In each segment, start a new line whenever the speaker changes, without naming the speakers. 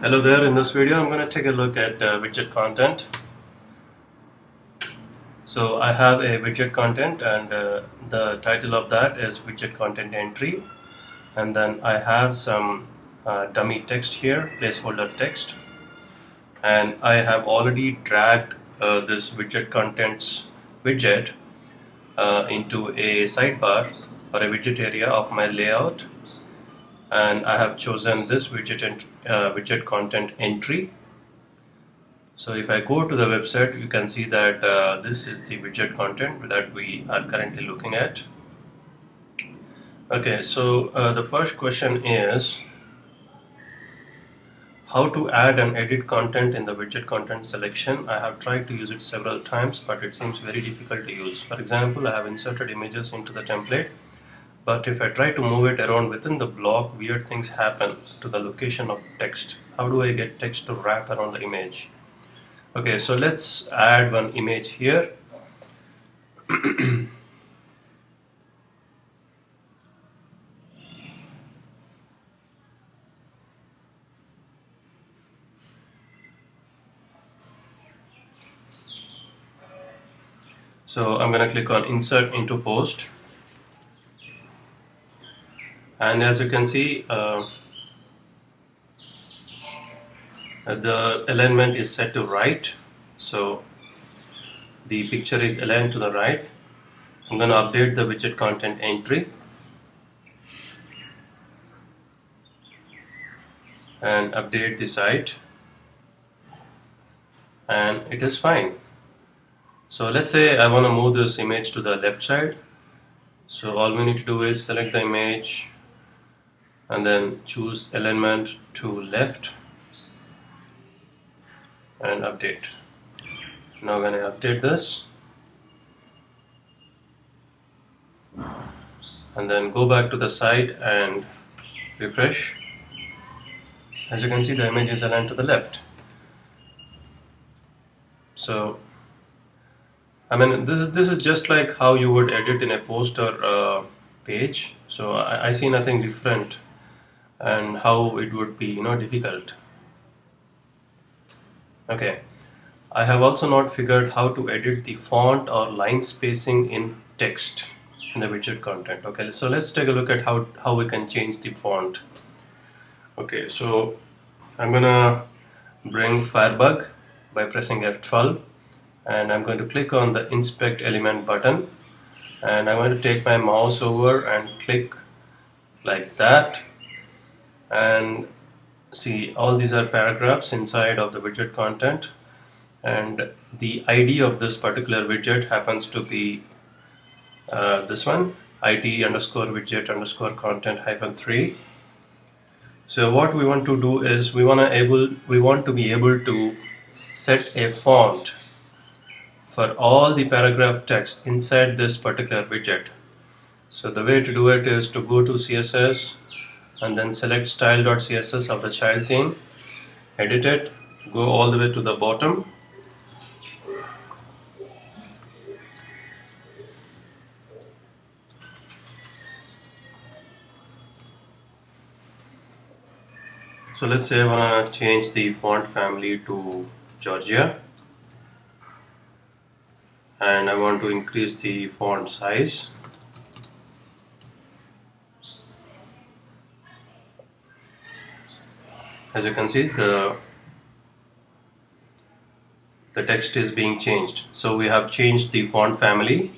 Hello there, in this video I'm going to take a look at widget content. So I have a widget content and the title of that is widget content entry, and then I have some dummy text here, placeholder text, and I have already dragged this widget contents widget into a sidebar or a widget area of my layout, and I have chosen this widget content entry. So if I go to the website, you can see that this is the widget content that we are currently looking at. Okay, so the first question is how to add and edit content in the widget content selection. I have tried to use it several times, but it seems very difficult to use. For example, I have inserted images into the template, but if I try to move it around within the block, weird things happen to the location of text. How do I get text to wrap around the image? Okay, so let's add one image here. So I'm going to click on insert into post, and as you can see the alignment is set to right, so the picture is aligned to the right. I'm going to update the widget content entry and update the site, and it is fine. So let's say I want to move this image to the left side. So all we need to do is select the image and then choose alignment to left and update. Now when I update this and then go back to the site and refresh, as you can see the image is aligned to the left. So I mean, this is just like how you would edit in a post or page. So I see nothing different, and how it would be difficult. Okay, I have also not figured how to edit the font or line spacing in text in the widget content. Okay, so let's take a look at how we can change the font. Okay, so I'm gonna bring Firebug by pressing F12, and I'm going to click on the inspect element button, and I'm going to take my mouse over and click like that, and see all these are paragraphs inside of the widget content, and the ID of this particular widget happens to be this one, id_widget_content -3. So what we want to do is we want to be able to set a font for all the paragraph text inside this particular widget. So the way to do it is to go to CSS and then select style.css of the child theme, edit it, go all the way to the bottom, so let's say I want to change the font family to Georgia, and I want to increase the font size. As you can see, the text is being changed. So we have changed the font family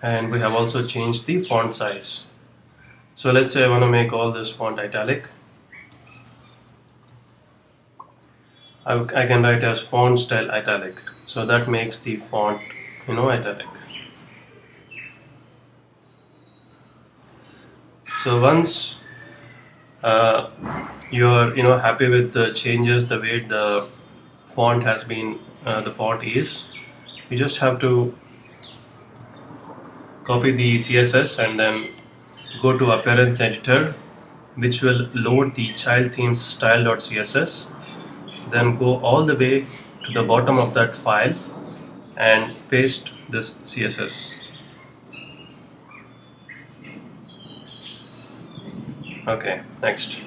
and we have also changed the font size. So let's say I want to make all this font italic. I can write as font style italic, so that makes the font italic. So once you're happy with the changes, the way the font has been, the font is, you just have to copy the CSS and then go to appearance editor, which will load the child themes style.css. Then go all the way to the bottom of that file and paste this CSS. Okay, next.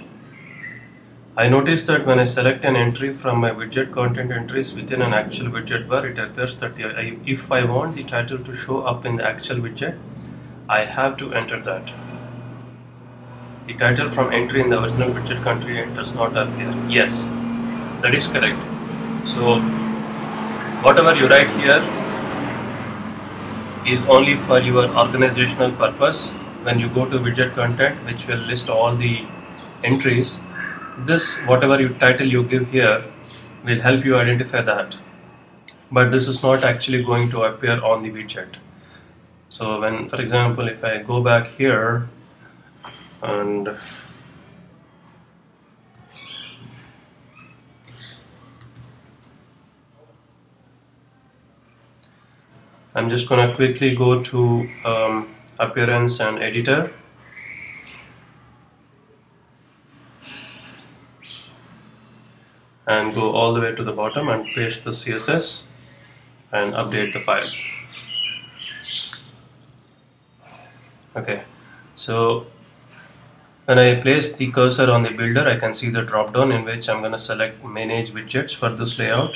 I noticed that when I select an entry from my widget content entries within an actual widget bar, it appears that if I want the title to show up in the actual widget, I have to enter that. The title from entry in the original widget content does not appear. Yes, that is correct. So whatever you write here is only for your organizational purpose. When you go to widget content, which will list all the entries, this whatever title you give here will help you identify that, but this is not actually going to appear on the widget. So when, for example, if I go back here and I'm just going to quickly go to appearance and editor, and go all the way to the bottom and paste the CSS and update the file. Okay, so when I place the cursor on the builder, I can see the drop down in which I'm going to select manage widgets for this layout.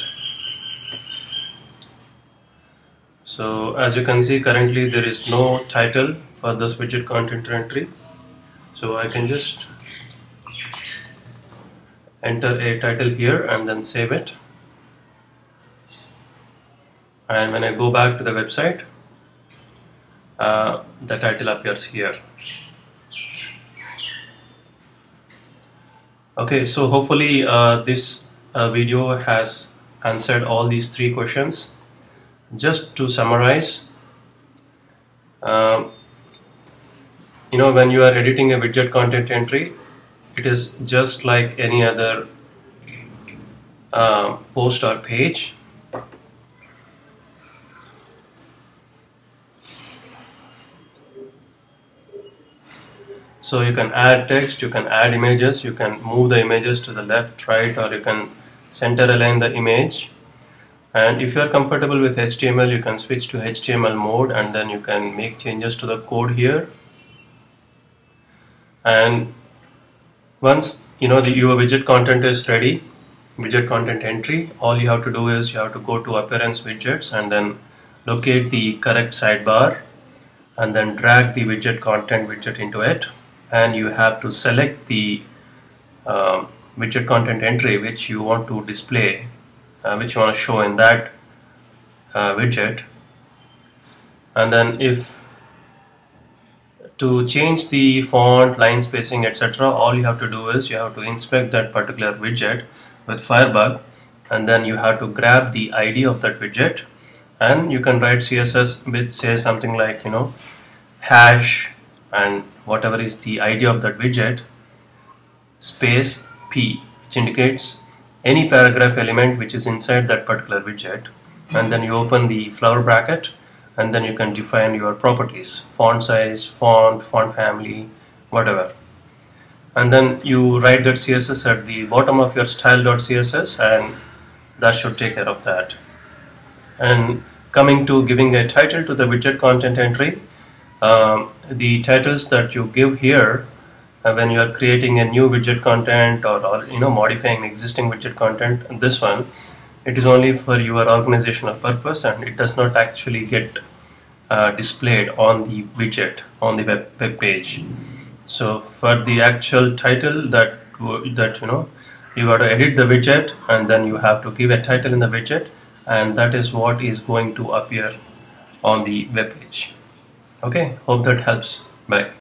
So as you can see, currently there is no title for this widget content entry. So I can just enter a title here and then save it. And when I go back to the website, the title appears here. Okay, so hopefully this video has answered all these 3 questions. Just to summarize, when you are editing a widget content entry, it is just like any other post or page. So you can add text, you can add images, you can move the images to the left, right, or you can center align the image. And if you are comfortable with HTML, you can switch to HTML mode and then you can make changes to the code here. And once your widget content is ready, widget content entry, all you have to do is you have to go to appearance widgets and then locate the correct sidebar and then drag the widget content widget into it, and you have to select the widget content entry which you want to display, which you want to show in that widget. And then if to change the font, line spacing, etc., all you have to do is you have to inspect that particular widget with Firebug, and then you have to grab the ID of that widget, and you can write CSS which says something like hash and whatever is the ID of that widget space P, which indicates any paragraph element which is inside that particular widget, and then you open the flower bracket and then you can define your properties, font size, font family, whatever, and then you write that CSS at the bottom of your style.css, and that should take care of that. And coming to giving a title to the widget content entry, the titles that you give here when you are creating a new widget content or modifying existing widget content, this one, it is only for your organizational purpose and it does not actually get displayed on the widget on the web page. So for the actual title that you got to edit the widget and then you have to give a title in the widget, and that is what is going to appear on the web page. Okay, hope that helps. Bye.